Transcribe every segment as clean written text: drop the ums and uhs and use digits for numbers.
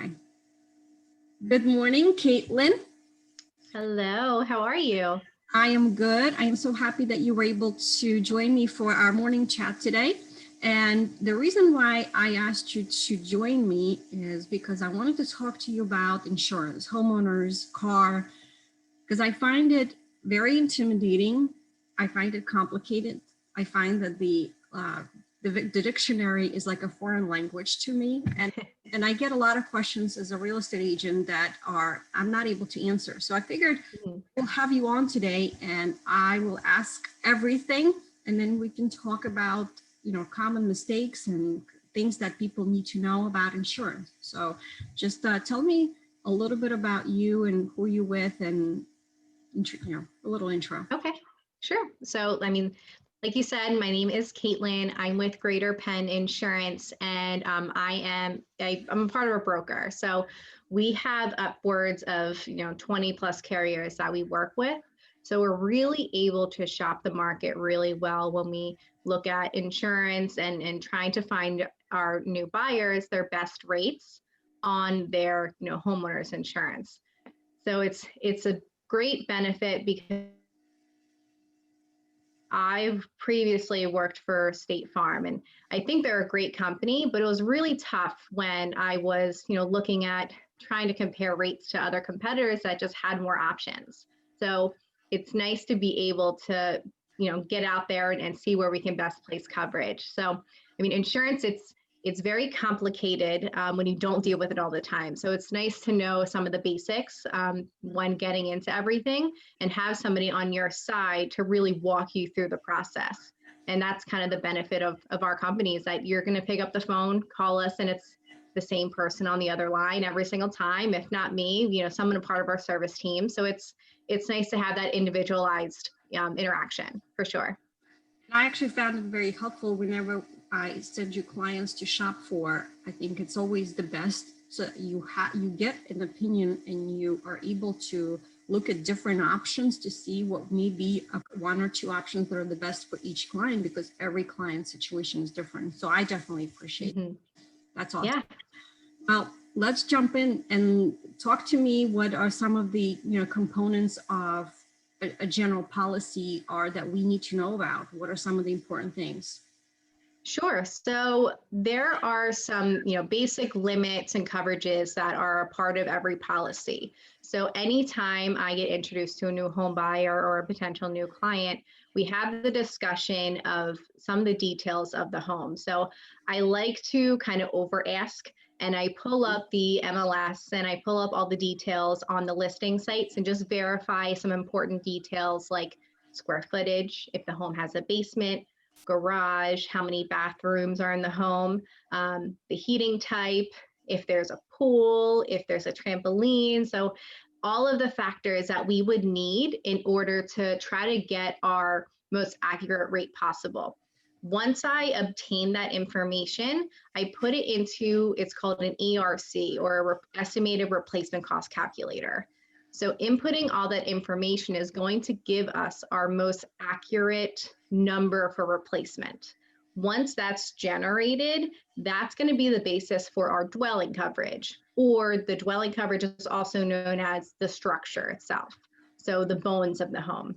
Okay. Good morning, Caitlin. Hello, how are you? I am good. I am so happy that you were able to join me for our morning chat today. And the reason why I asked you to join me is because I wanted to talk to you about insurance, homeowners, car, because I find it very intimidating. I find it complicated. I find that the dictionary is like a foreign language to me, and I get a lot of questions as a real estate agent that I'm not able to answer. So I figured we'll have you on today, and I will ask everything, and then we can talk about common mistakes and things that people need to know about insurance. So just tell me a little bit about you and who you're with, and a little intro. Okay, sure. So, like you said, my name is Caitlin. I'm with Greater Penn Insurance, and I'm a part of a broker. So we have upwards of 20 plus carriers that we work with. So we're really able to shop the market really well when we look at insurance and trying to find our new buyers their best rates on their homeowners insurance. So it's a great benefit because I've previously worked for State Farm, and I think they're a great company, but it was really tough when I was, looking at trying to compare rates to other competitors that just had more options. So it's nice to be able to, get out there and see where we can best place coverage. So, insurance, it's very complicated when you don't deal with it all the time. So it's nice to know some of the basics when getting into everything and have somebody on your side to really walk you through the process. And that's kind of the benefit of our company, is that you're going to pick up the phone, call us, and it's the same person on the other line every single time. If not me, someone a part of our service team. So it's nice to have that individualized interaction for sure. I actually found it very helpful whenever I send you clients to shop for. I think it's always the best. So you get an opinion, and you are able to look at different options to see what may be one or two options that are the best for each client, because every client situation is different. So I definitely appreciate it. That's awesome. Yeah. Well, let's jump in and talk to me. What are some of the components of a general policy are that we need to know about? What are some of the important things? Sure. So there are some, basic limits and coverages that are a part of every policy. So anytime I get introduced to a new home buyer or a potential new client, we have the discussion of some of the details of the home. So I like to kind of over ask, and I pull up the MLS and I pull up all the details on the listing sites and just verify some important details like square footage, if the home has a basement, garage, how many bathrooms are in the home, the heating type, if there's a pool, if there's a trampoline. So all of the factors that we would need in order to try to get our most accurate rate possible. Once I obtain that information, I put it into, it's called an ERC, or estimated replacement cost calculator. So inputting all that information is going to give us our most accurate number for replacement. Once that's generated, that's going to be the basis for our dwelling coverage, or the dwelling coverage is also known as the structure itself. So the bones of the home.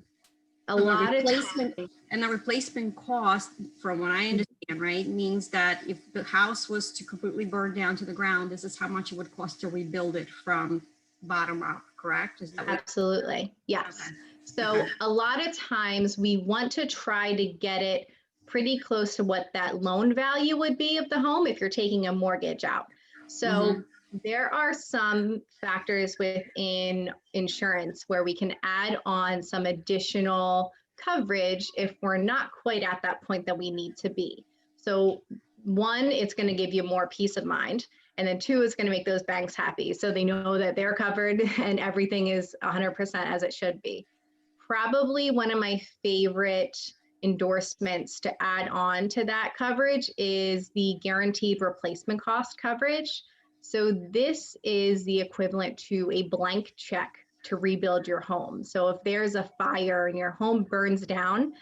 And the replacement cost, from what I understand, right, means that if the house was to completely burn down to the ground, this is how much it would cost to rebuild it from bottom up, correct? Is that Absolutely, yes. Okay. So a lot of times we want to try to get it pretty close to what that loan value would be of the home if you're taking a mortgage out. So there are some factors within insurance where we can add on some additional coverage if we're not quite at that point that we need to be. So one, it's going to give you more peace of mind. And then two, it's going to make those banks happy, so they know that they're covered and everything is 100% as it should be. Probably one of my favorite endorsements to add on to that coverage is the guaranteed replacement cost coverage. So this is the equivalent to a blank check to rebuild your home. So if there's a fire and your home burns down,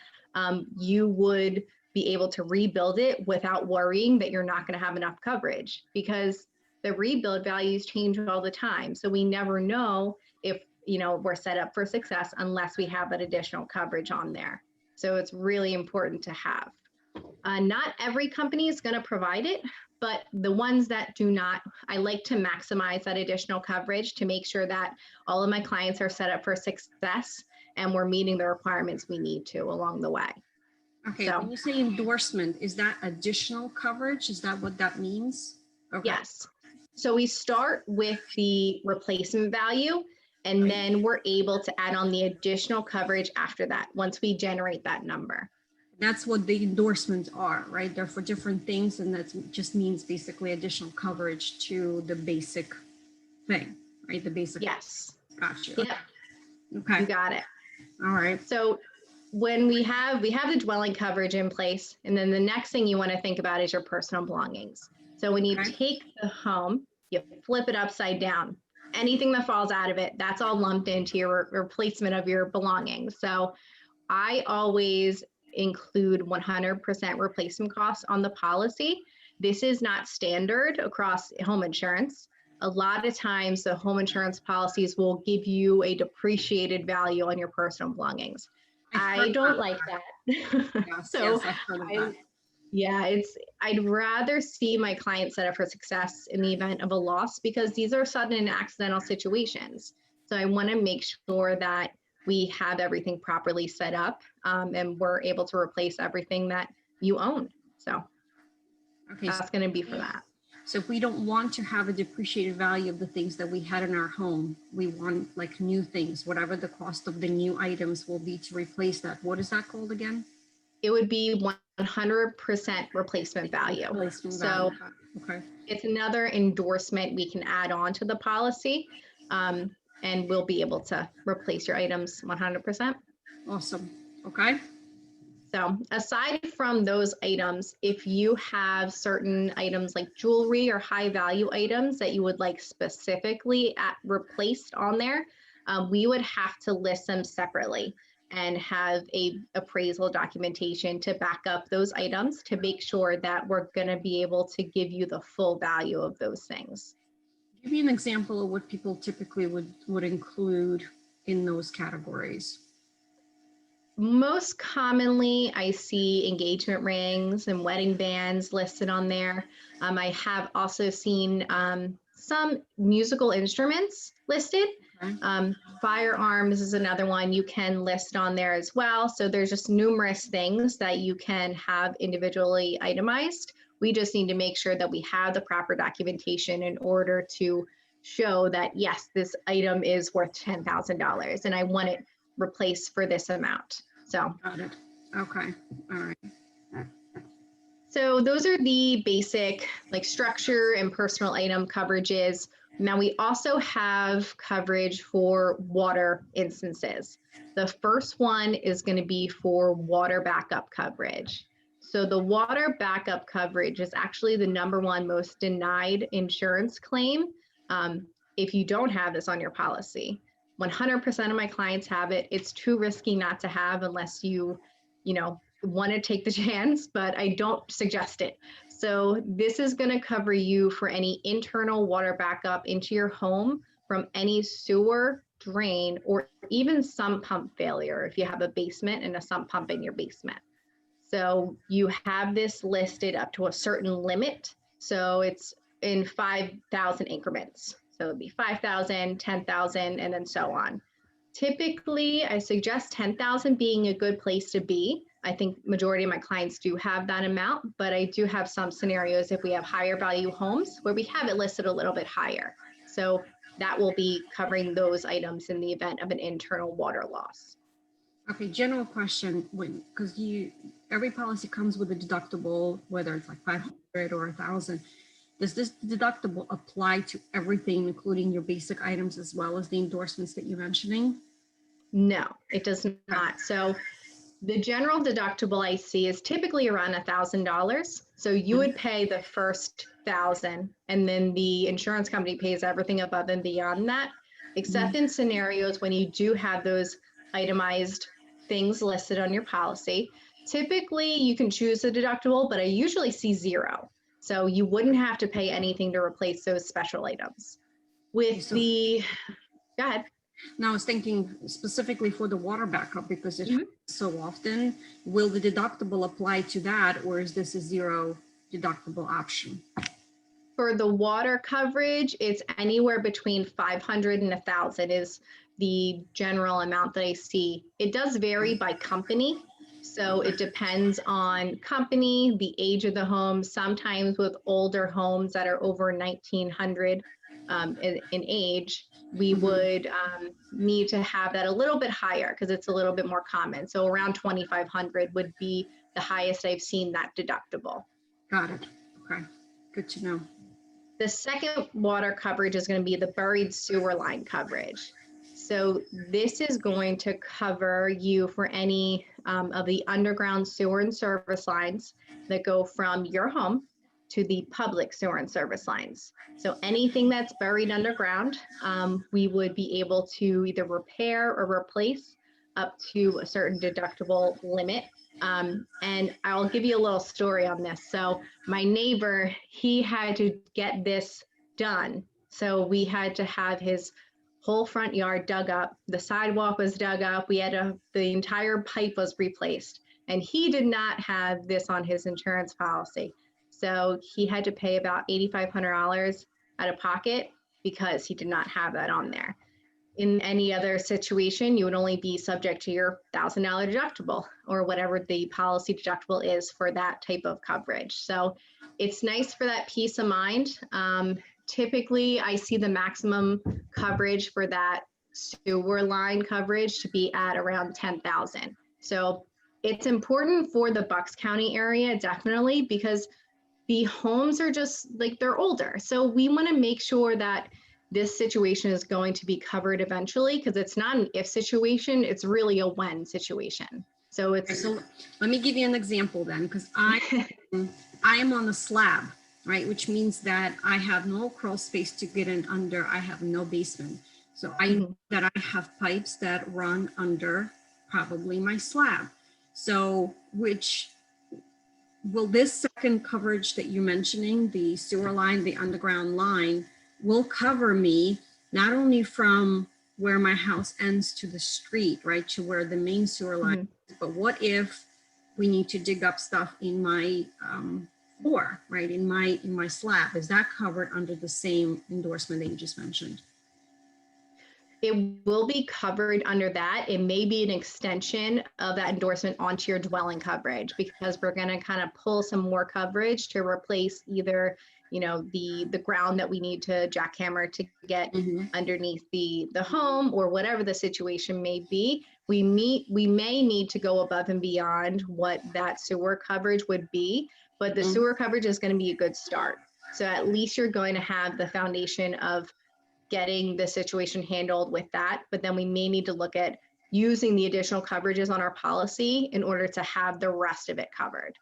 you would be able to rebuild it without worrying that you're not going to have enough coverage, because the rebuild values change all the time. So we never know if, we're set up for success unless we have that additional coverage on there. So it's really important to have. Not every company is going to provide it, but the ones that do not, I like to maximize that additional coverage to make sure that all of my clients are set up for success and we're meeting the requirements we need to along the way. Okay, So, when you say endorsement, is that additional coverage? Is that what that means? Okay. yes. So we start with the replacement value, and then we're able to add on the additional coverage after that, once we generate that number. That's what the endorsements are, right? They're for different things, and that just means basically additional coverage to the basic thing, right? The basic. Yes. Gotcha. Yep. Okay. You got it. All right. So when we have the dwelling coverage in place, and then the next thing you want to think about is your personal belongings. So when you take the home, you flip it upside down. Anything that falls out of it, that's all lumped into your replacement of your belongings. So I always include 100% replacement costs on the policy. This is not standard across home insurance. A lot of times the home insurance policies will give you a depreciated value on your personal belongings. I don't like that. Yes, So yes, I've heard of that. Yeah, I'd rather see my clients set up for success in the event of a loss, because these are sudden and accidental situations. So I want to make sure that we have everything properly set up, and we're able to replace everything that you own. So Okay, that's going to be for that. So if we don't want to have a depreciated value of the things that we had in our home, we want like new things, whatever the cost of the new items will be to replace that. What is that called again? It would be 100% replacement value. So okay, it's another endorsement we can add on to the policy, and we'll be able to replace your items 100%. Awesome. Okay. So aside from those items, if you have certain items like jewelry or high value items that you would like specifically replaced on there, we would have to list them separately and have a appraisal documentation to back up those items to make sure that we're going to be able to give you the full value of those things. Give me an example of what people typically would include in those categories. Most commonly, I see engagement rings and wedding bands listed on there. I have also seen some musical instruments listed. Okay. Firearms is another one you can list on there as well. So there's just numerous things that you can have individually itemized. We just need to make sure that we have the proper documentation in order to show that, yes, this item is worth $10,000 and I want it replaced for this amount. So got it. Okay. All right. So those are the basic like structure and personal item coverages. Now we also have coverage for water instances. The first one is going to be for water backup coverage. So the water backup coverage is actually the #1 most denied insurance claim if you don't have this on your policy. 100% of my clients have it. It's too risky not to have unless you want to take the chance, but I don't suggest it. So this is going to cover you for any internal water backup into your home from any sewer, drain, or even sump pump failure if you have a basement and a sump pump in your basement. So you have this listed up to a certain limit. So it's in 5,000 increments. So it'd be 5,000, 10,000, and then so on. Typically, I suggest 10,000 being a good place to be. I think majority of my clients do have that amount, but I do have some scenarios if we have higher value homes where we have it listed a little bit higher. So that will be covering those items in the event of an internal water loss. Okay, general question, because every policy comes with a deductible, whether it's like 500 or 1,000. Does this deductible apply to everything, including your basic items as well as the endorsements that you're mentioning? No, it does not. So the general deductible I see is typically around $1,000. So you would pay the first 1,000 and then the insurance company pays everything above and beyond that, except in scenarios when you do have those itemized things listed on your policy. Typically you can choose a deductible, but I usually see 0. So you wouldn't have to pay anything to replace those special items. With So the, go ahead. now I was thinking specifically for the water backup, because it happens Mhm. so often. Will the deductible apply to that, or is this a zero deductible option? For the water coverage, it's anywhere between 500 and 1,000 is the general amount that I see. It does vary by company. So it depends on company, the age of the home. Sometimes with older homes that are over 1900 in age, we would need to have that a little bit higher because it's a little bit more common. So around 2,500 would be the highest I've seen that deductible. Got it. Okay, good to know. The second water coverage is going to be the buried sewer line coverage. So this is going to cover you for any of the underground sewer and service lines that go from your home to the public sewer and service lines. So anything that's buried underground, we would be able to either repair or replace up to a certain deductible limit. And I'll give you a little story on this. So my neighbor, he had to get this done. So we had to have his whole front yard dug up. The sidewalk was dug up. The entire pipe was replaced. And he did not have this on his insurance policy. So he had to pay about $8,500 out of pocket because he did not have that on there. In any other situation, you would only be subject to your $1,000 deductible or whatever the policy deductible is for that type of coverage. So it's nice for that peace of mind. Typically, I see the maximum coverage for that sewer line coverage to be at around 10,000. So it's important for the Bucks County area, definitely, because the homes are just like, they're older. So we want to make sure that this situation is going to be covered eventually, because it's not an if situation, it's really a when situation. So Okay, it's, so let me give you an example then, because I am on a slab, right? Which means that I have no crawl space to get in under. I have no basement. So I know that I have pipes that run under probably my slab. So will this second coverage that you're mentioning, the sewer line, the underground line, will cover me not only from where my house ends to the street, right, to where the main sewer line is, but what if we need to dig up stuff in my floor, right, in my slab? Is that covered under the same endorsement that you just mentioned? it will be covered under that. It may be an extension of that endorsement onto your dwelling coverage, because we're going to kind of pull some more coverage to replace either, the ground that we need to jackhammer to get underneath the home, or whatever the situation may be. We may need to go above and beyond what that sewer coverage would be, but the sewer coverage is going to be a good start. So at least you're going to have the foundation of getting the situation handled with that, but then we may need to look at using the additional coverages on our policy in order to have the rest of it covered.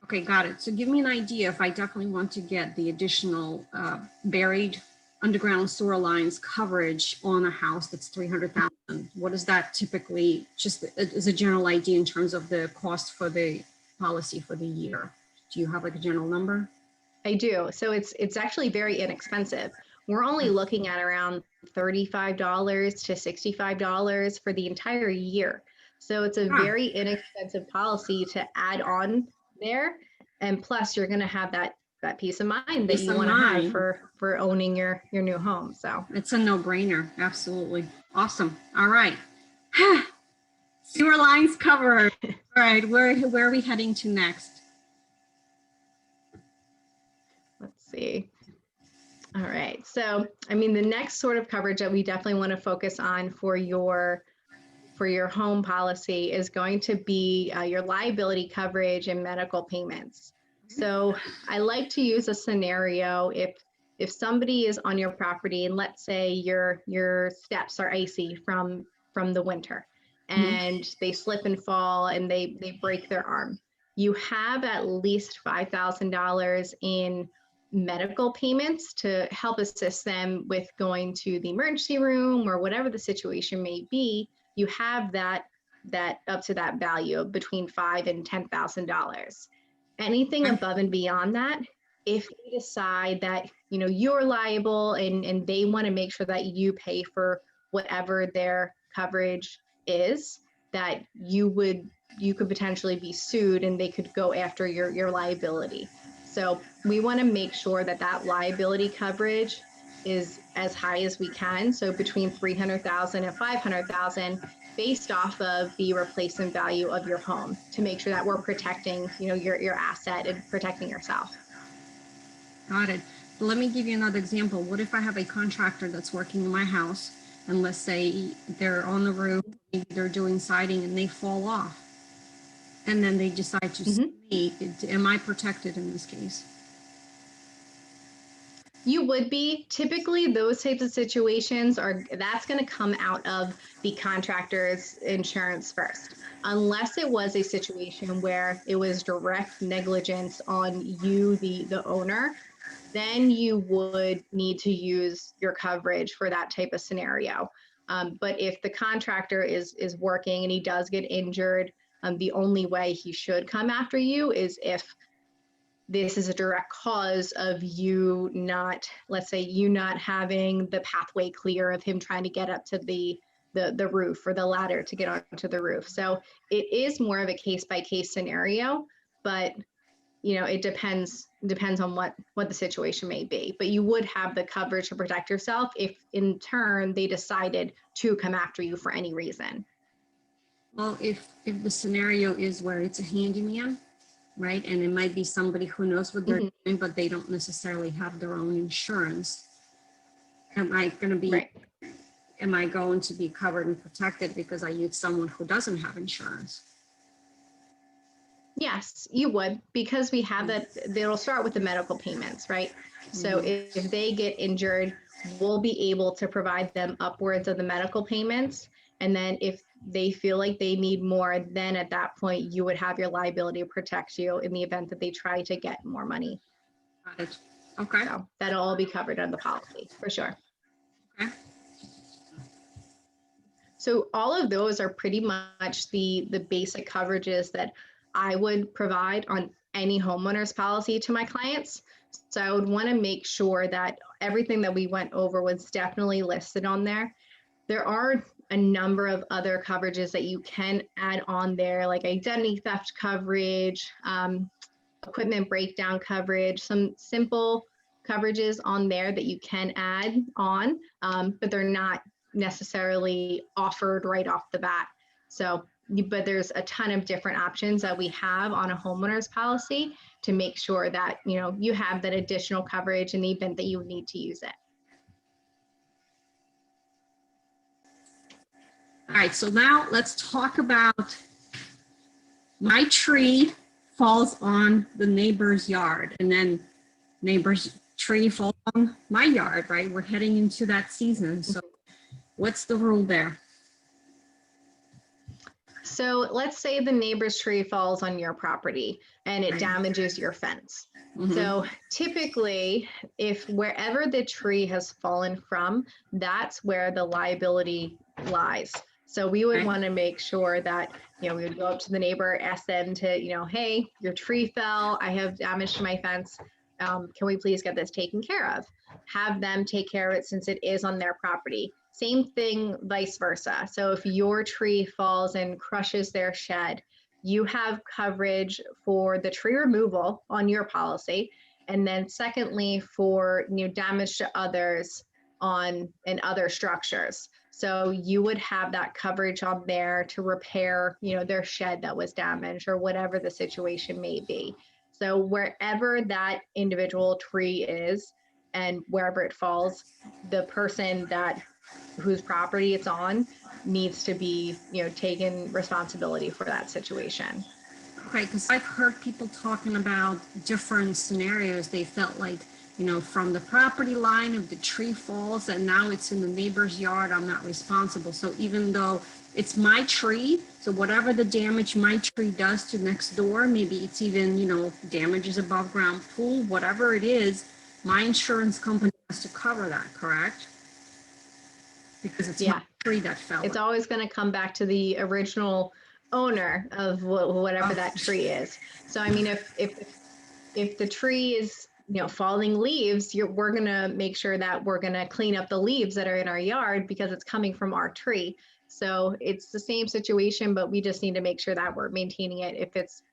Okay, got it. So give me an idea, if I definitely want to get the additional buried underground sewer lines coverage on a house that's 300,000. What is that typically, just as a general idea in terms of the cost for the policy for the year? Do you have like a general number? I do. So it's actually very inexpensive. We're only looking at around $35 to $65 for the entire year. So it's a very inexpensive policy to add on there. And plus you're going to have that peace of mind that you want to have for owning your new home. So it's a no-brainer. Absolutely. Awesome. All right. Sewer lines covered. All right. Where are we heading to next? Let's see. All right. So, the next sort of coverage that we definitely want to focus on for your home policy is going to be your liability coverage and medical payments. So I like to use a scenario if somebody is on your property, and let's say your steps are icy from the winter, and they slip and fall and they break their arm. You have at least $5,000 in medical payments to help assist them with going to the emergency room or whatever the situation may be. You have that up to that value of between $5,000 and $10,000. Anything above and beyond that, if they decide that, you're liable and they want to make sure that you pay for whatever their coverage is, that you could potentially be sued and they could go after your liability. So we want to make sure that that liability coverage is as high as we can. So between 300,000 and 500,000, based off of the replacement value of your home, to make sure that we're protecting, your asset and protecting yourself. Got it. Let me give you another example. What if I have a contractor that's working in my house, and let's say they're on the roof, maybe they're doing siding, and they fall off, and then they decide to sue me? Am I protected in this case? You would be. Typically those types of situations that's going to come out of the contractor's insurance first, unless it was a situation where it was direct negligence on you, the owner. Then you would need to use your coverage for that type of scenario. But if the contractor is working and he does get injured, the only way he should come after you is if this is a direct cause of you not, let's say, you not having the pathway clear of him trying to get up to the roof or the ladder to get onto the roof. So it is more of a case by case scenario, but it depends on what the situation may be. But you would have the coverage to protect yourself if in turn they decided to come after you for any reason. Well, if the scenario is where it's a handyman, right, and it might be somebody who knows what they're doing, but they don't necessarily have their own insurance, am I going to be covered and protected because I use someone who doesn't have insurance? Yes, you would, because we have that. They'll start with the medical payments, right? So if they get injured, we'll be able to provide them upwards of the medical payments. And then if they feel like they need more, then at that point, you would have your liability protect you in the event that they try to get more money. Got it. Okay. So that'll all be covered under the policy for sure. Okay. So all of those are pretty much the basic coverages that I would provide on any homeowner's policy to my clients. So I would want to make sure that everything that we went over was definitely listed on there. There are a number of other coverages that you can add on there, like identity theft coverage, equipment breakdown coverage, some simple coverages on there that you can add on, but they're not necessarily offered right off the bat. So, but there's a ton of different options that we have on a homeowner's policy to make sure that, you have that additional coverage in the event that you need to use it. All right, so now let's talk about my tree falls on the neighbor's yard, and then neighbor's tree falls on my yard, right? We're heading into that season. So what's the rule there? So let's say the neighbor's tree falls on your property and it damages your fence. So typically, if wherever the tree has fallen from, that's where the liability lies. So we would want to make sure that, we would go up to the neighbor, ask them to, hey, your tree fell, I have damage to my fence. Can we please get this taken care of? Have them take care of it since it is on their property. Same thing, vice versa. So if your tree falls and crushes their shed, you have coverage for the tree removal on your policy. And then secondly, for damage to others in other structures. So you would have that coverage on there to repair, their shed that was damaged or whatever the situation may be. So wherever that individual tree is and wherever it falls, the person whose property it's on needs to be, taken responsibility for that situation. Okay, because I've heard people talking about different scenarios. They felt like, from the property line, if the tree falls and now it's in the neighbor's yard, I'm not responsible. So even though it's my tree, so whatever the damage my tree does to next door, maybe it's even, damages above ground pool, whatever it is, my insurance company has to cover that, correct? Because it's my tree that fell. It's always going to come back to the original owner of whatever that tree is. So I mean, if the tree is falling leaves, we're going to make sure that we're going to clean up the leaves that are in our yard because it's coming from our tree. So it's the same situation, but we just need to make sure that we're maintaining it if it's,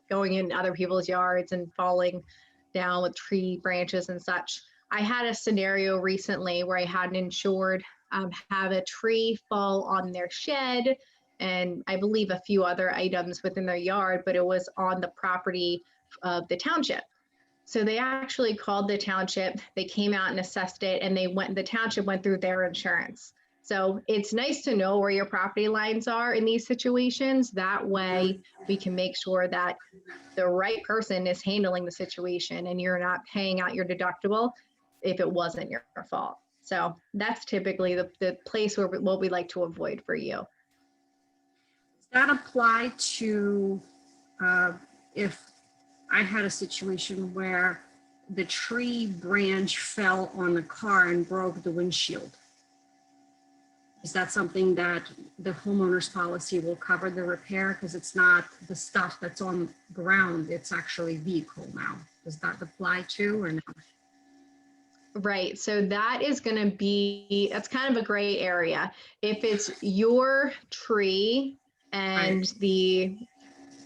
going in other people's yards and falling down with tree branches and such. I had a scenario recently where I had an insured have a tree fall on their shed and I believe a few other items within their yard, but it was on the property of the township. So they actually called the township, they came out and assessed it, and the township went through their insurance. So it's nice to know where your property lines are in these situations. That way we can make sure that the right person is handling the situation and you're not paying out your deductible if it wasn't your fault. So that's typically the place where what we like to avoid for you. Does that apply to if I had a situation where the tree branch fell on the car and broke the windshield? Is that something that the homeowner's policy will cover the repair? Because it's not the stuff that's on the ground, it's actually vehicle now. Does that apply to or no? Right. So that is going to be, that's kind of a gray area. If it's your tree and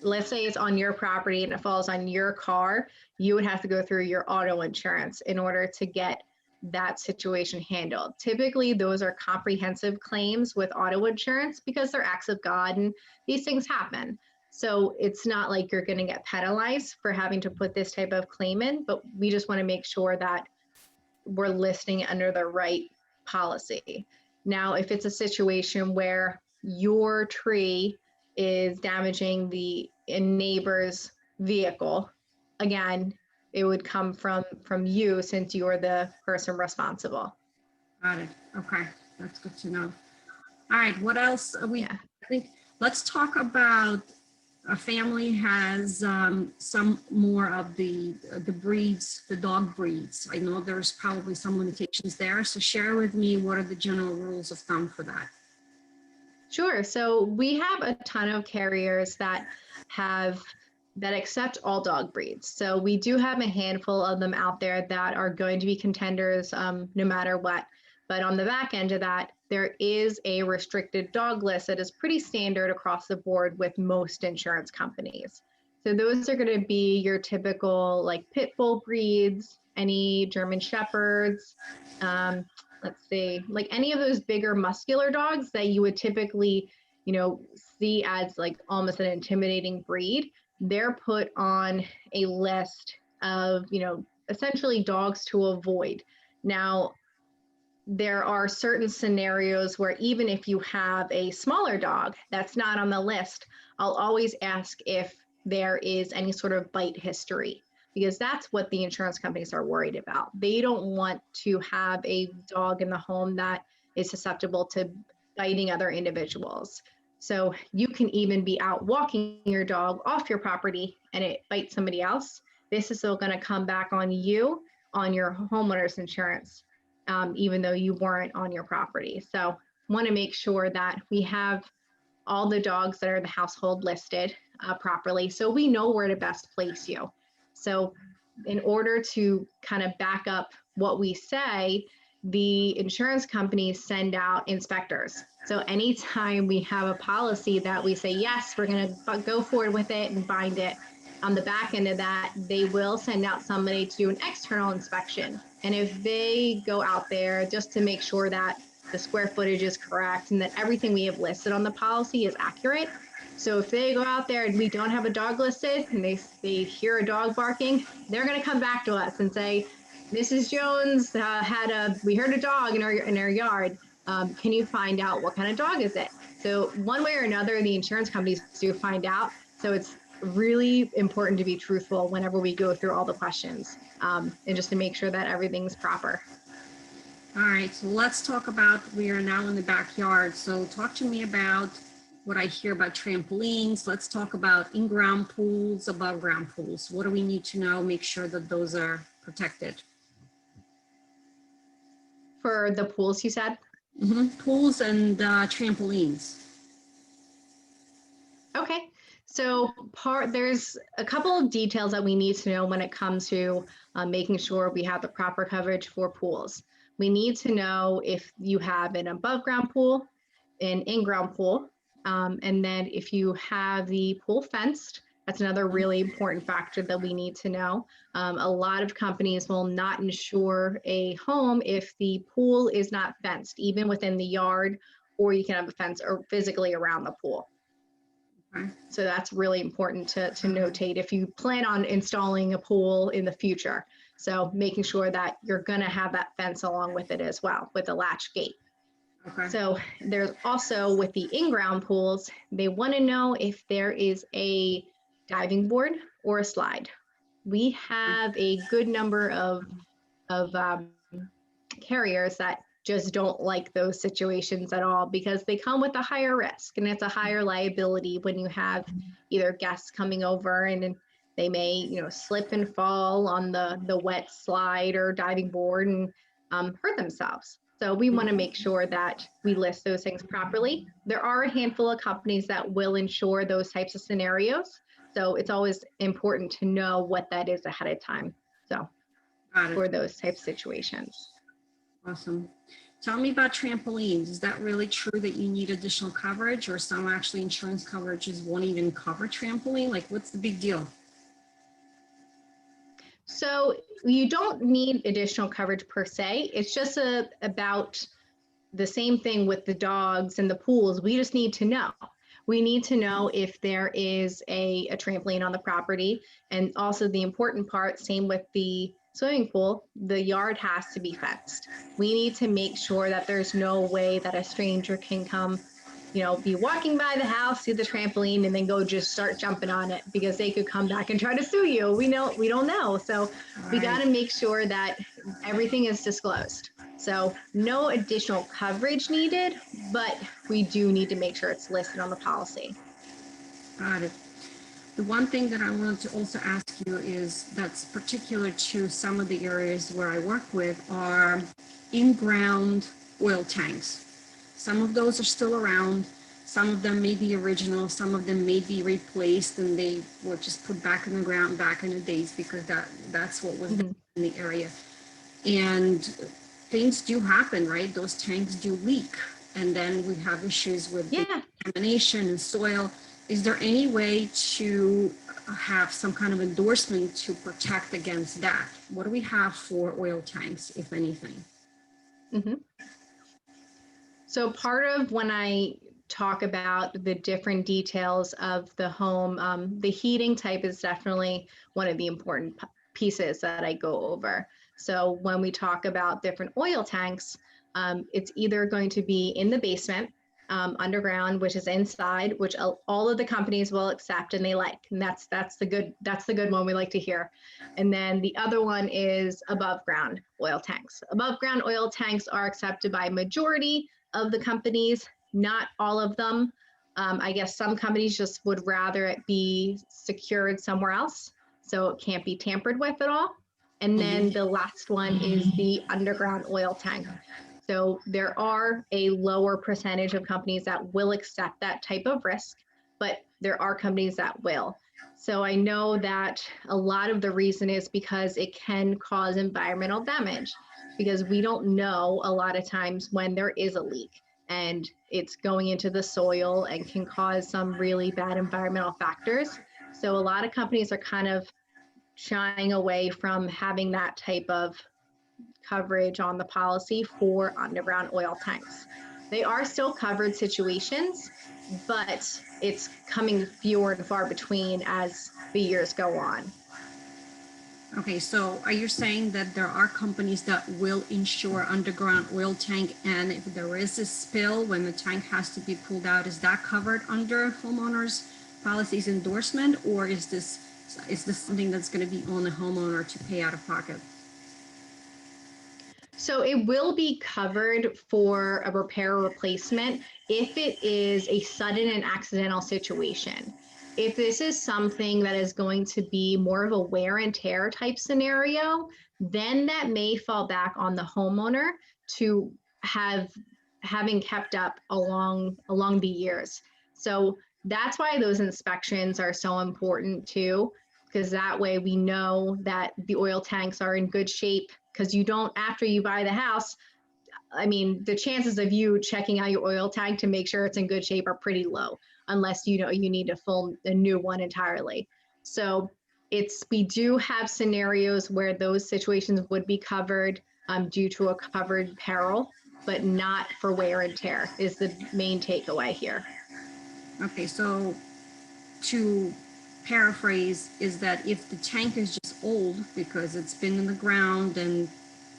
let's say it's on your property and it falls on your car, you would have to go through your auto insurance in order to get that situation handled. Typically, those are comprehensive claims with auto insurance because they're acts of God and these things happen. So it's not like you're going to get penalized for having to put this type of claim in, but we just want to make sure that we're listing it under the right policy. Now, if it's a situation where your tree is damaging the neighbor's vehicle, again, it would come from you since you're the person responsible. Got it. Okay, that's good to know. All right, what else? I think let's talk about a family has some more of the breeds, the dog breeds. I know there's probably some limitations there. So share with me, what are the general rules of thumb for that? Sure. So we have a ton of carriers that accept all dog breeds. So we do have a handful of them out there that are going to be contenders no matter what. But on the back end of that, there is a restricted dog list that is pretty standard across the board with most insurance companies. So those are going to be your typical like pit bull breeds, any German shepherds, let's see, like any of those bigger muscular dogs that you would typically, see as like almost an intimidating breed. They're put on a list of, essentially dogs to avoid. Now, there are certain scenarios where even if you have a smaller dog that's not on the list, I'll always ask if there is any sort of bite history, because that's what the insurance companies are worried about. They don't want to have a dog in the home that is susceptible to biting other individuals. So you can even be out walking your dog off your property and it bites somebody else. This is still going to come back on you on your homeowner's insurance. Even though you weren't on your property. So want to make sure that we have all the dogs that are in the household listed properly so we know where to best place you. So in order to kind of back up what we say, the insurance companies send out inspectors. So anytime we have a policy that we say, yes, we're going to go forward with it and bind it, on the back end of that, they will send out somebody to do an external inspection. And if they go out there just to make sure that the square footage is correct and that everything we have listed on the policy is accurate. So if they go out there and we don't have a dog listed and they hear a dog barking, they're going to come back to us and say, Mrs. Jones we heard a dog in our yard. Can you find out what kind of dog is it? So one way or another, the insurance companies do find out. So it's really important to be truthful whenever we go through all the questions and just to make sure that everything's proper. All right, so let's talk about, we are now in the backyard. So talk to me about what I hear about trampolines. Let's talk about in-ground pools, above-ground pools. What do we need to know? Make sure that those are protected. For the pools, you said? Mm-hmm. Pools and trampolines. Okay. So there's a couple of details that we need to know when it comes to making sure we have the proper coverage for pools. We need to know if you have an above ground pool, an in-ground pool, and then if you have the pool fenced. That's another really important factor that we need to know. A lot of companies will not insure a home if the pool is not fenced, even within the yard, or you can have a fence or physically around the pool. Okay. So that's really important to notate if you plan on installing a pool in the future. So making sure that you're going to have that fence along with it as well, with a latch gate. Okay. So there's also with the in-ground pools, they want to know if there is a diving board or a slide. We have a good number of carriers that just don't like those situations at all because they come with a higher risk and it's a higher liability when you have either guests coming over and they may, slip and fall on the wet slide or diving board and hurt themselves. So we want to make sure that we list those things properly. There are a handful of companies that will insure those types of scenarios. So it's always important to know what that is ahead of time. So for those types of situations. Awesome. Tell me about trampolines. Is that really true that you need additional coverage, or some actually insurance coverages won't even cover trampoline? Like, what's the big deal? So you don't need additional coverage per se. It's just about the same thing with the dogs and the pools. We just need to know. We need to know if there is a trampoline on the property. And also the important part, same with the swimming pool, the yard has to be fenced. We need to make sure that there's no way that a stranger can come, be walking by the house, see the trampoline, and then go just start jumping on it because they could come back and try to sue you. We don't know. So we got to make sure that everything is disclosed. So no additional coverage needed, but we do need to make sure it's listed on the policy. Got it. The one thing that I wanted to also ask you is that's particular to some of the areas where I work with are in-ground oil tanks. Some of those are still around. Some of them may be original. Some of them may be replaced and they were just put back in the ground back in the days because that's what was in the area. And things do happen, right? Those tanks do leak. And then we have issues with contamination and soil. Is there any way to have some kind of endorsement to protect against that? What do we have for oil tanks, if anything? So part of when I talk about the different details of the home, the heating type is definitely one of the important pieces that I go over. So when we talk about different oil tanks, it's either going to be in the basement, underground, which is inside, which all of the companies will accept and they like, and that's the good one we like to hear. And then the other one is above ground oil tanks. Above ground oil tanks are accepted by majority of the companies, not all of them. I guess some companies just would rather it be secured somewhere else, so it can't be tampered with at all. And then the last one is the underground oil tank. So there are a lower percentage of companies that will accept that type of risk, but there are companies that will. So I know that a lot of the reason is because it can cause environmental damage, because we don't know a lot of times when there is a leak and it's going into the soil and can cause some really bad environmental factors. So a lot of companies are kind of shying away from having that type of coverage on the policy for underground oil tanks. They are still covered situations, but it's coming fewer and far between as the years go on. Okay, so are you saying that there are companies that will insure underground oil tank, and if there is a spill when the tank has to be pulled out, is that covered under homeowners policies endorsement, or is this something that's going to be on the homeowner to pay out of pocket? So it will be covered for a repair or replacement if it is a sudden and accidental situation. If this is something that is going to be more of a wear and tear type scenario, then that may fall back on the homeowner to having kept up along the years. So that's why those inspections are so important too, because that way we know that the oil tanks are in good shape, because you don't, after you buy the house, I mean, the chances of you checking out your oil tank to make sure it's in good shape are pretty low, unless you know you need to fill a new one entirely. So we do have scenarios where those situations would be covered due to a covered peril, but not for wear and tear is the main takeaway here. Okay, so to paraphrase, is that if the tank is just old because it's been in the ground and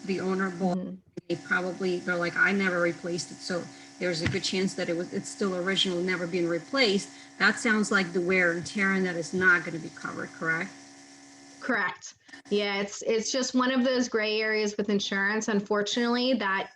the owner bought Mhm. it, they're like, I never replaced it, so there's a good chance that it's still original, never been replaced. That sounds like the wear and tear, and that is not going to be covered, correct? Correct. Yeah, it's just one of those gray areas with insurance, unfortunately, that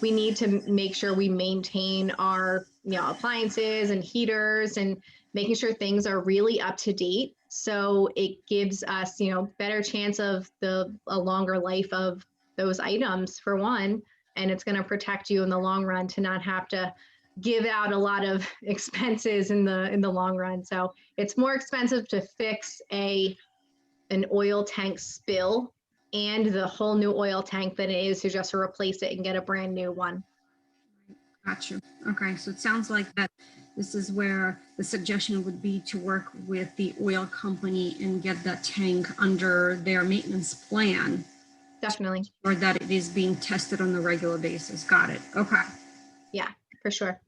we need to make sure we maintain our, appliances and heaters and making sure things are really up to date. So it gives us, better chance of a longer life of those items for one, and it's going to protect you in the long run to not have to give out a lot of expenses in the long run. So it's more expensive to fix an oil tank spill and the whole new oil tank than it is to just replace it and get a brand new one. Gotcha. Okay, so it sounds like that this is where the suggestion would be to work with the oil company and get that tank under their maintenance plan, Definitely. or that it is being tested on a regular basis. Got it. Okay. Yeah, for sure.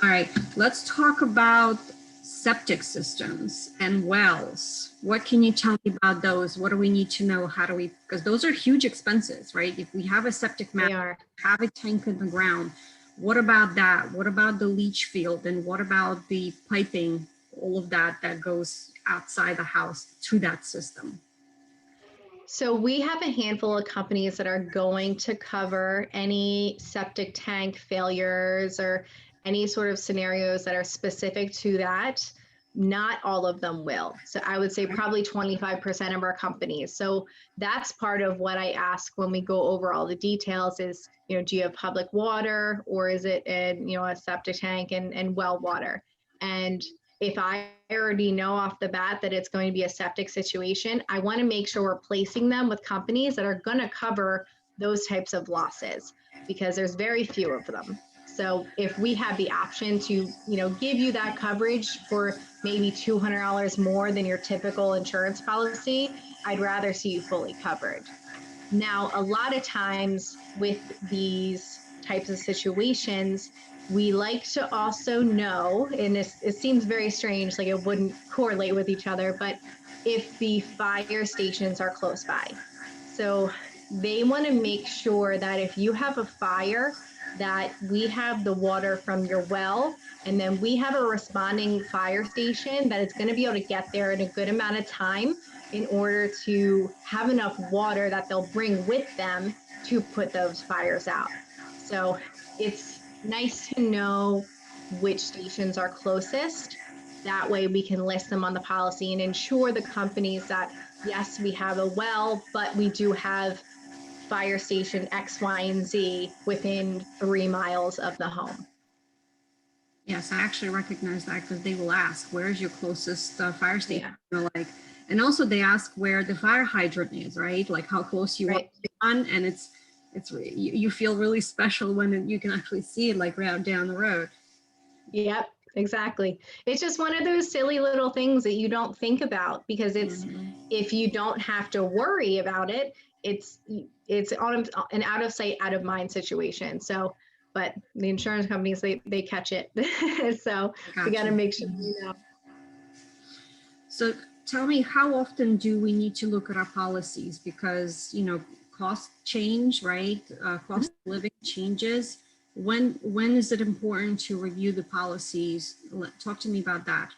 All right, let's talk about septic systems and wells. What can you tell me about those? What do we need to know? How do we, because those are huge expenses, right? If we have a septic map, They are. have a tank in the ground, what about that? What about the leach field? And what about the piping, all of that that goes outside the house to that system? So we have a handful of companies that are going to cover any septic tank failures or any sort of scenarios that are specific to that. Not all of them will. So I would say probably 25% of our companies. So that's part of what I ask when we go over all the details is, do you have public water or is it a septic tank and well water? And if I already know off the bat that it's going to be a septic situation, I want to make sure we're placing them with companies that are going to cover those types of losses because there's very few of them. So if we have the option to, give you that coverage for maybe $200 more than your typical insurance policy, I'd rather see you fully covered. Now, a lot of times with these types of situations, we like to also know, and it seems very strange, like it wouldn't correlate with each other, but if the fire stations are close by. So they want to make sure that if you have a fire, that we have the water from your well, and then we have a responding fire station that is going to be able to get there in a good amount of time in order to have enough water that they'll bring with them to put those fires out. So it's nice to know which stations are closest. That way we can list them on the policy and ensure the companies that, yes, we have a well, but we do have fire station X, Y, and Z within 3 miles of the home. Yes, I actually recognize that because they will ask, where's your closest fire station? Yeah. Like, and also they ask where the fire hydrant is, right? Like how close you Right. want on, and you feel really special when you can actually see it like right down the road. Yep, exactly. It's just one of those silly little things that you don't think about because if you don't have to worry about it, it's on an out of sight, out of mind situation. So, but the insurance companies they catch it. So we got to Gotcha. make sure you know. So tell me, how often do we need to look at our policies? Because, costs change, right? Cost of living changes. When is it important to review the policies? Talk to me about that.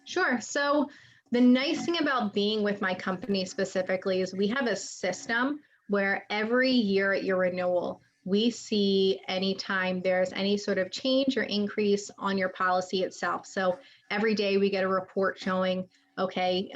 Sure. So the nice thing about being with my company specifically is we have a system where every year at your renewal, we see anytime there's any sort of change or increase on your policy itself. So every day we get a report showing, okay,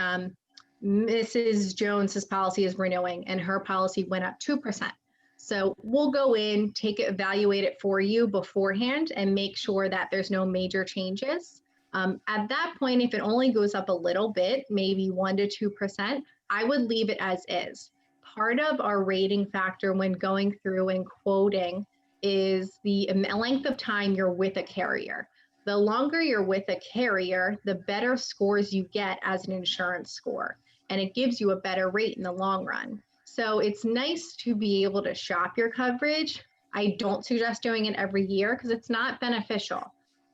Mrs. Jones's policy is renewing and her policy went up 2%. So we'll go in, take it, evaluate it for you beforehand and make sure that there's no major changes. At that point, if it only goes up a little bit, maybe 1 to 2%, I would leave it as is. Part of our rating factor when going through and quoting is the length of time you're with a carrier. The longer you're with a carrier, the better scores you get as an insurance score, and it gives you a better rate in the long run. So it's nice to be able to shop your coverage. I don't suggest doing it every year because it's not beneficial.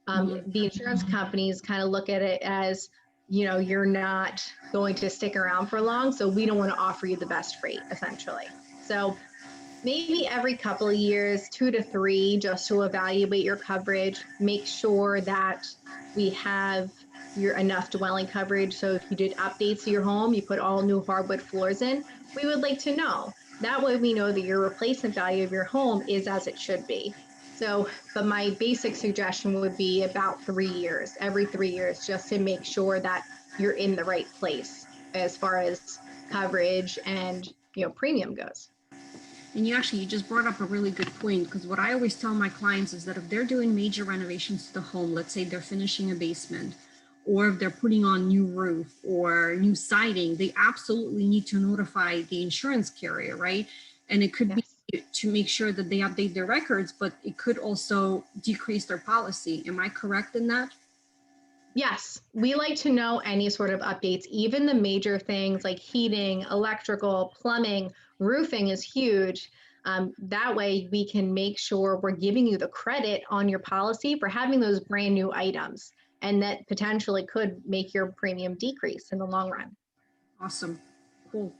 The insurance companies kind of look at it as, you're not going to stick around for long, so we don't want to offer you the best rate, essentially. So maybe every couple of years, 2 to 3, just to evaluate your coverage, make sure that we have your enough dwelling coverage. So if you did updates to your home, you put all new hardwood floors in, we would like to know. That way we know that your replacement value of your home is as it should be. So, but my basic suggestion would be about 3 years, every 3 years, just to make sure that you're in the right place as far as coverage and, premium goes. And you just brought up a really good point, because what I always tell my clients is that if they're doing major renovations to the home, let's say they're finishing a basement, or if they're putting on new roof or new siding, they absolutely need to notify the insurance carrier, right? And it could be to make sure that they update their records, but it could also decrease their policy. Am I correct in that? Yes, we like to know any sort of updates, even the major things like heating, electrical, plumbing, roofing is huge. That way we can make sure we're giving you the credit on your policy for having those brand new items, and that potentially could make your premium decrease in the long run. Awesome. Cool.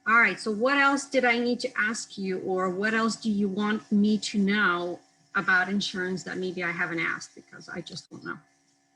All right. So what else did I need to ask you, or what else do you want me to know about insurance that maybe I haven't asked because I just don't know?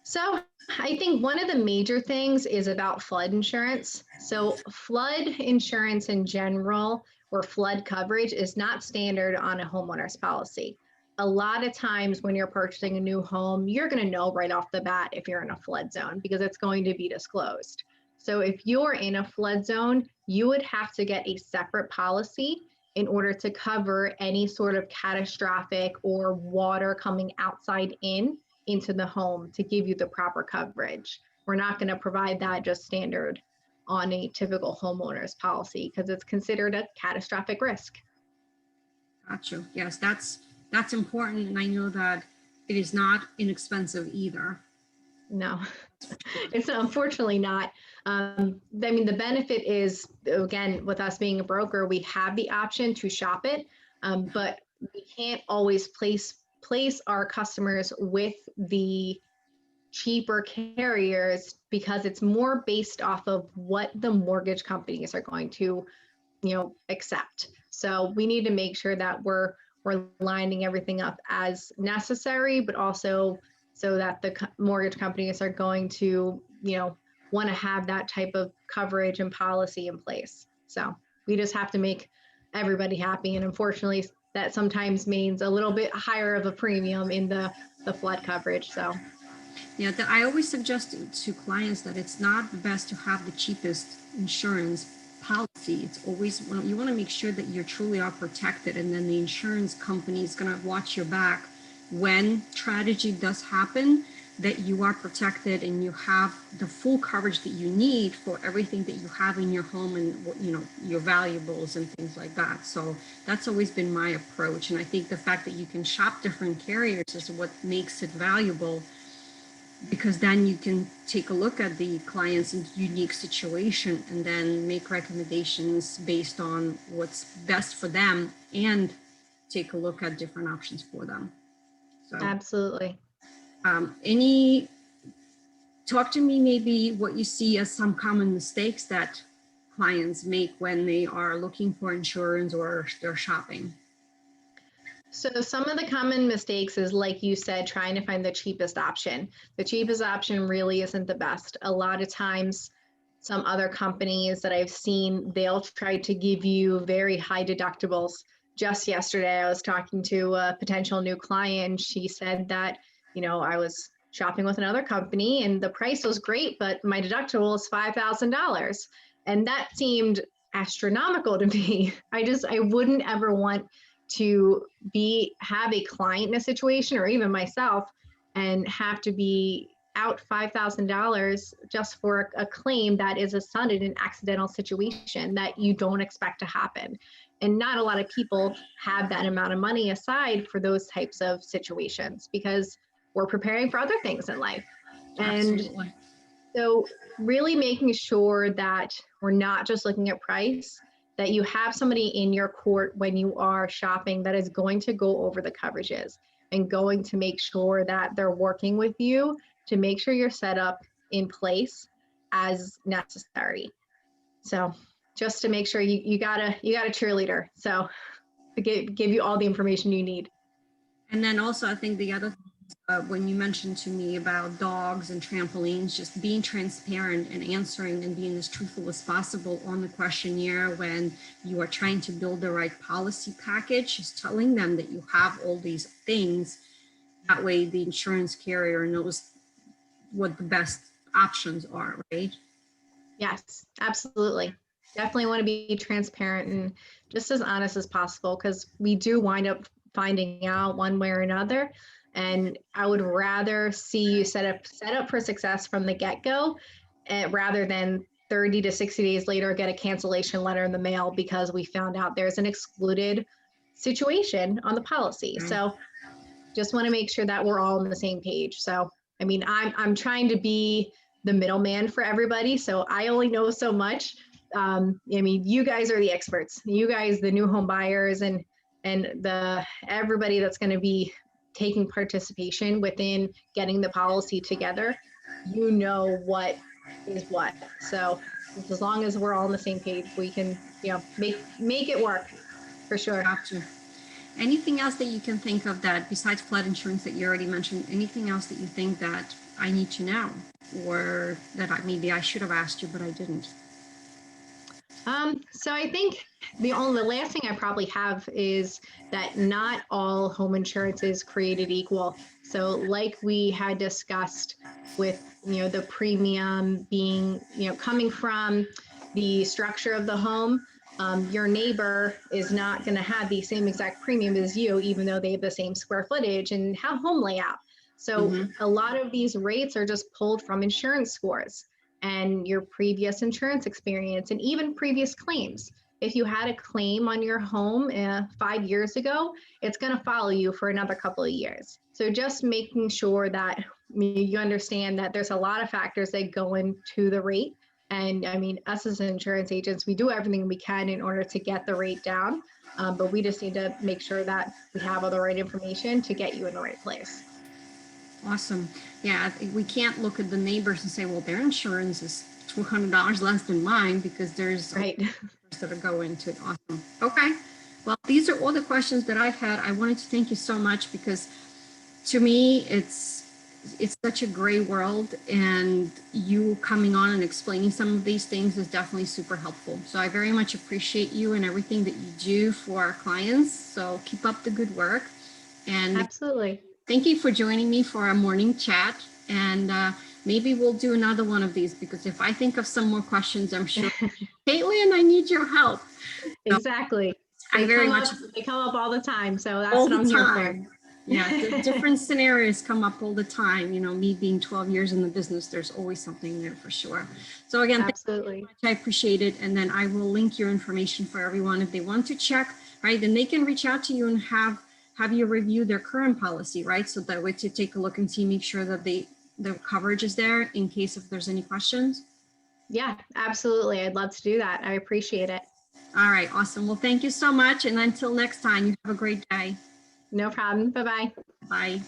So I think one of the major things is about flood insurance. So flood insurance in general, or flood coverage, is not standard on a homeowner's policy. A lot of times when you're purchasing a new home, you're going to know right off the bat if you're in a flood zone because it's going to be disclosed. So if you're in a flood zone, you would have to get a separate policy in order to cover any sort of catastrophic or water coming outside into the home to give you the proper coverage. We're not going to provide that just standard on a typical homeowner's policy because it's considered a catastrophic risk. Gotcha. Yes, that's important. And I know that it is not inexpensive either. No, it's unfortunately not. I mean, the benefit is, again, with us being a broker, we have the option to shop it, but we can't always place our customers with the cheaper carriers because it's more based off of what the mortgage companies are going to, accept. So we need to make sure that we're lining everything up as necessary, but also so that the mortgage companies are going to, want to have that type of coverage and policy in place. So we just have to make everybody happy. And unfortunately, that sometimes means a little bit higher of a premium in the flood coverage. So yeah, I always suggest to clients that it's not best to have the cheapest insurance policy. It's always, you want to make sure that you truly are protected, and then the insurance company is going to watch your back when tragedy does happen, that you are protected and you have the full coverage that you need for everything that you have in your home and your valuables and things like that. So that's always been my approach, and I think the fact that you can shop different carriers is what makes it valuable, because then you can take a look at the client's unique situation and then make recommendations based on what's best for them and take a look at different options for them. So absolutely. Talk to me maybe what you see as some common mistakes that clients make when they are looking for insurance or they're shopping. So some of the common mistakes is, like you said, trying to find the cheapest option. The cheapest option really isn't the best. A lot of times, some other companies that I've seen, they'll try to give you very high deductibles. Just yesterday, I was talking to a potential new client. She said that, I was shopping with another company and the price was great, but my deductible is $5,000. And that seemed astronomical to me. I wouldn't ever want to have a client in a situation, or even myself, and have to be out $5,000 just for a claim that is a sudden and accidental situation that you don't expect to happen. And not a lot of people have that amount of money aside for those types of situations because we're preparing for other things in life. And Absolutely. so really making sure that we're not just looking at price, that you have somebody in your court when you are shopping that is going to go over the coverages and going to make sure that they're working with you to make sure you're set up in place as necessary. So just to make sure you got a cheerleader. So to give you all the information you need. And then also, I think the other when you mentioned to me about dogs and trampolines, just being transparent and answering and being as truthful as possible on the questionnaire when you are trying to build the right policy package, just telling them that you have all these things. That way the insurance carrier knows what the best options are, right? Yes, absolutely. Definitely want to be transparent and just as honest as possible because we do wind up finding out one way or another. And I would rather see you set up for success from the get-go rather than 30 to 60 days later get a cancellation letter in the mail because we found out there's an excluded situation on the policy. Right. So just want to make sure that we're all on the same page. So, I mean, I'm trying to be the middleman for everybody. So I only know so much. I mean, you guys are the experts. You guys, the new home buyers and the everybody that's going to be taking participation within getting the policy together, you know what is what. So as long as we're all on the same page, we can, make it work for sure. Gotcha. Anything else that you can think of that besides flood insurance that you already mentioned, anything else that you think that I need to know or that maybe I should have asked you, but I didn't? So I think the last thing I probably have is that not all home insurance is created equal. So like we had discussed with, the premium being, coming from the structure of the home, your neighbor is not going to have the same exact premium as you, even though they have the same square footage and home layout. So a lot of these rates are just pulled from insurance scores and your previous insurance experience and even previous claims. If you had a claim on your home 5 years ago, it's going to follow you for another couple of years. So just making sure that you understand that there's a lot of factors that go into the rate. And I mean, us as insurance agents, we do everything we can in order to get the rate down. But we just need to make sure that we have all the right information to get you in the right place. Awesome. Yeah, we can't look at the neighbors and say, well, their insurance is $200 less than mine because there's right that go into it. Awesome. Okay. Well, these are all the questions that I've had. I wanted to thank you so much because to me, it's such a gray world, and you coming on and explaining some of these things is definitely super helpful. So I very much appreciate you and everything that you do for our clients. So keep up the good work. And absolutely. Thank you for joining me for our morning chat. And maybe we'll do another one of these because if I think of some more questions, I'm sure, Caitlin, I need your help. Exactly. They come up all the time. So that's what I'm here for. Yeah, different scenarios come up all the time. Me being 12 years in the business, there's always something there for sure. So again, absolutely. I appreciate it. And then I will link your information for everyone. If they want to check, right, then they can reach out to you and have you review their current policy, right? So that way to take a look and see, make sure that the coverage is there in case if there's any questions. Yeah, absolutely. I'd love to do that. I appreciate it. All right, awesome. Well, thank you so much. And until next time, you have a great day. No problem. Bye-bye. Bye.